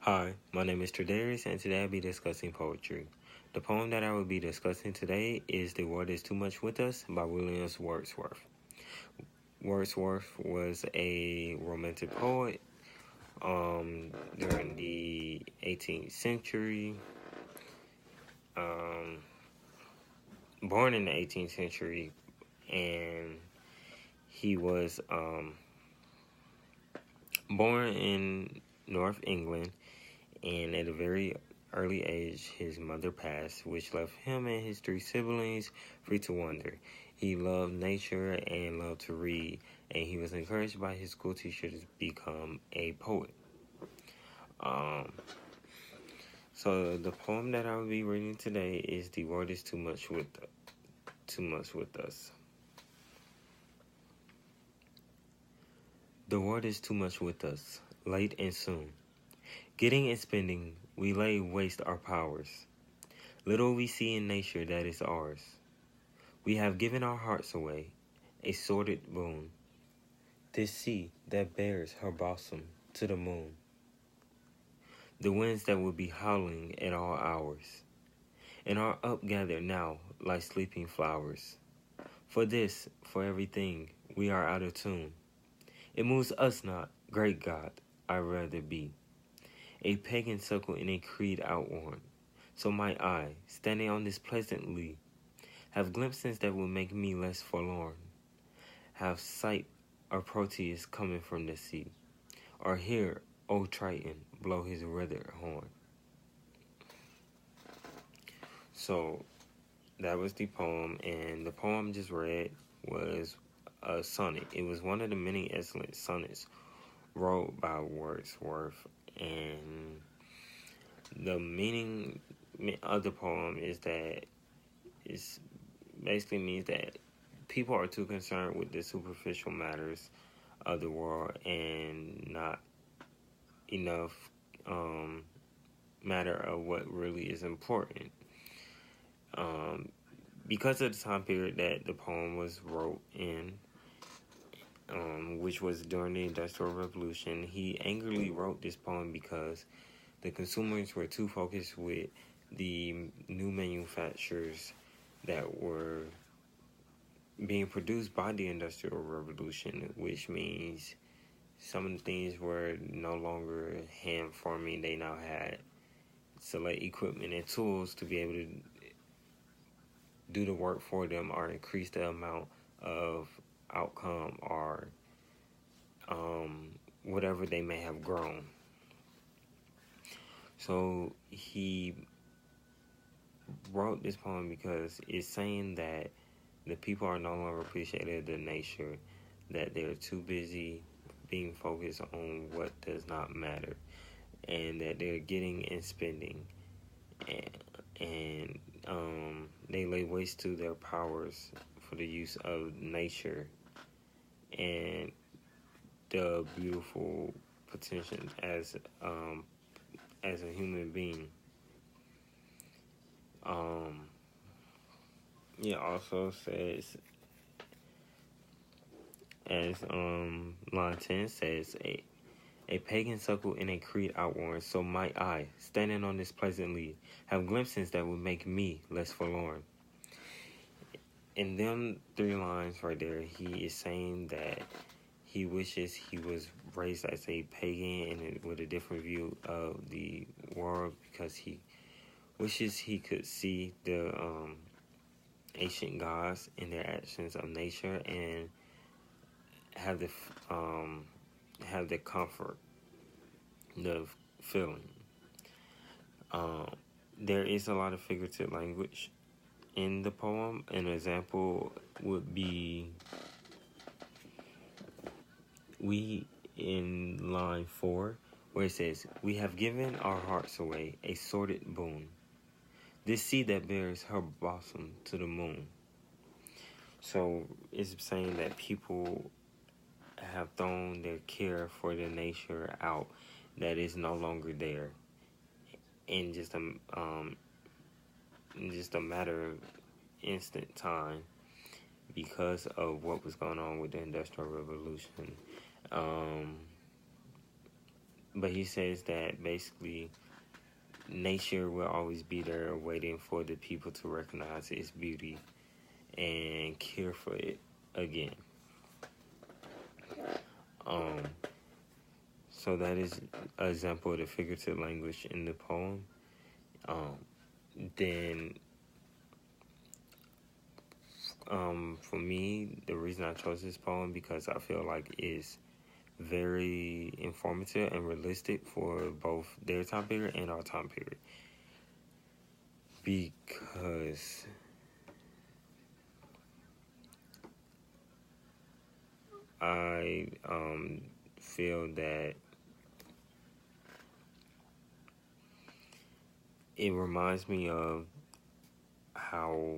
Hi, my name is Tredarius, and today I'll be discussing poetry. The poem that I will be discussing today is The World Is Too Much With Us by William Wordsworth. Wordsworth was a romantic poet during the 18th century, born in the 18th century, and he was born in North England, and at a very early age, his mother passed, which left him and his three siblings free to wander. He loved nature and loved to read, and he was encouraged by his school teacher to become a poet. So the poem that I will be reading today is "The World Is Too Much With Us." The world is too much with us, late and soon. Getting and spending, we lay waste our powers. Little we see in nature that is ours. We have given our hearts away, a sordid boon. This sea that bears her bosom to the moon. The winds that will be howling at all hours, and are upgathered now like sleeping flowers. For this, for everything, we are out of tune. It moves us not, great God, I'd rather be a pagan circle in a creed outworn. So might I, standing on this pleasant lea, have glimpses that will make me less forlorn. Have sight of Proteus coming from the sea, or hear old Triton blow his withered horn. So that was the poem, and the poem just read was a sonnet. It was one of the many excellent sonnets wrote by Wordsworth, and the meaning of the poem is that it basically means that people are too concerned with the superficial matters of the world and not enough matter of what really is important. Because of the time period that the poem was wrote in, which was during the Industrial Revolution, he angrily wrote this poem because the consumers were too focused with the new manufacturers that were being produced by the Industrial Revolution, which means some of the things were no longer hand farming. They now had select equipment and tools to be able to do the work for them or increase the amount of outcome or whatever they may have grown. So he wrote this poem because it's saying that the people are no longer appreciating the nature, that they're too busy being focused on what does not matter, and that they're getting and spending, and they lay waste to their powers for the use of nature and the beautiful potential as a human being. It also says, as line 10 says, a pagan circle in a creed outworn, so might I, standing on this pleasant lea, have glimpses that would make me less forlorn. In them 3 lines right there, he is saying that he wishes he was raised as a pagan and with a different view of the world, because he wishes he could see the ancient gods in their actions of nature and have the comfort, the feeling. There is a lot of figurative language in the poem. An example would be in line 4, where it says, "We have given our hearts away, a sordid boon. This sea that bears her bosom to the moon." So it's saying that people have thrown their care for the nature out, that is no longer there, in just a matter of instant time, because of what was going on with the Industrial Revolution. but he says that basically nature will always be there waiting for the people to recognize its beauty and care for it again. So that is an example of the figurative language in the poem. Then for me, the reason I chose this poem because I feel like it's very informative and realistic for both their time period and our time period. Because I feel that it reminds me of how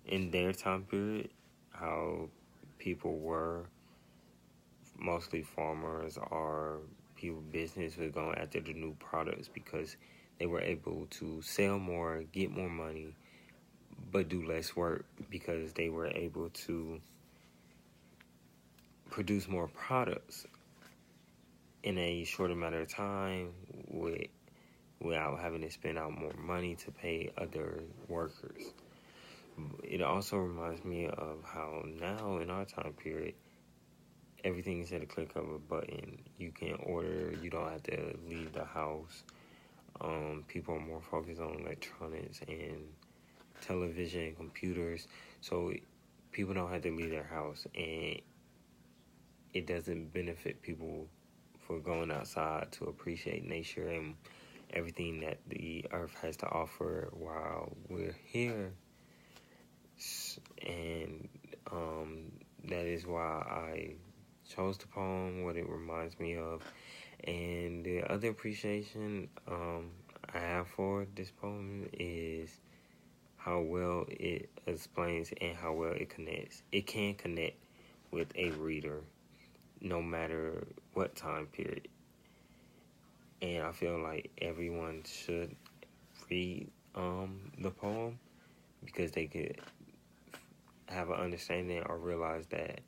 in their time period, how people were mostly farmers or people business were going after the new products because they were able to sell more, get more money, but do less work because they were able to produce more products in a short amount of time without having to spend out more money to pay other workers. It also reminds me of how now in our time period, everything is at a click of a button. You can order, you don't have to leave the house. People are more focused on electronics and television and computers. So people don't have to leave their house, and it doesn't benefit people for going outside to appreciate nature and everything that the earth has to offer while we're here. And that is why I chose the poem, what it reminds me of. And the other appreciation I have for this poem is how well it explains and how well it connects. It can connect with a reader no matter what time period. And I feel like everyone should read the poem because they could have an understanding or realize that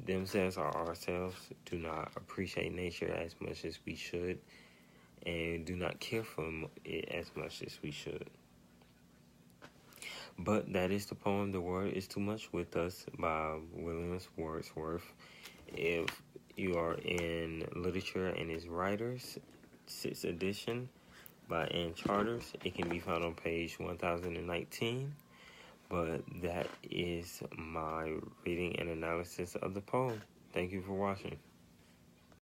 themselves or ourselves do not appreciate nature as much as we should and do not care for it as much as we should. But that is the poem, The Word is Too Much With Us by William Wordsworth. If you are in literature and its writers, 6th edition by Ann Charters, it can be found on page 1019. But that is my reading and analysis of the poem. Thank you for watching.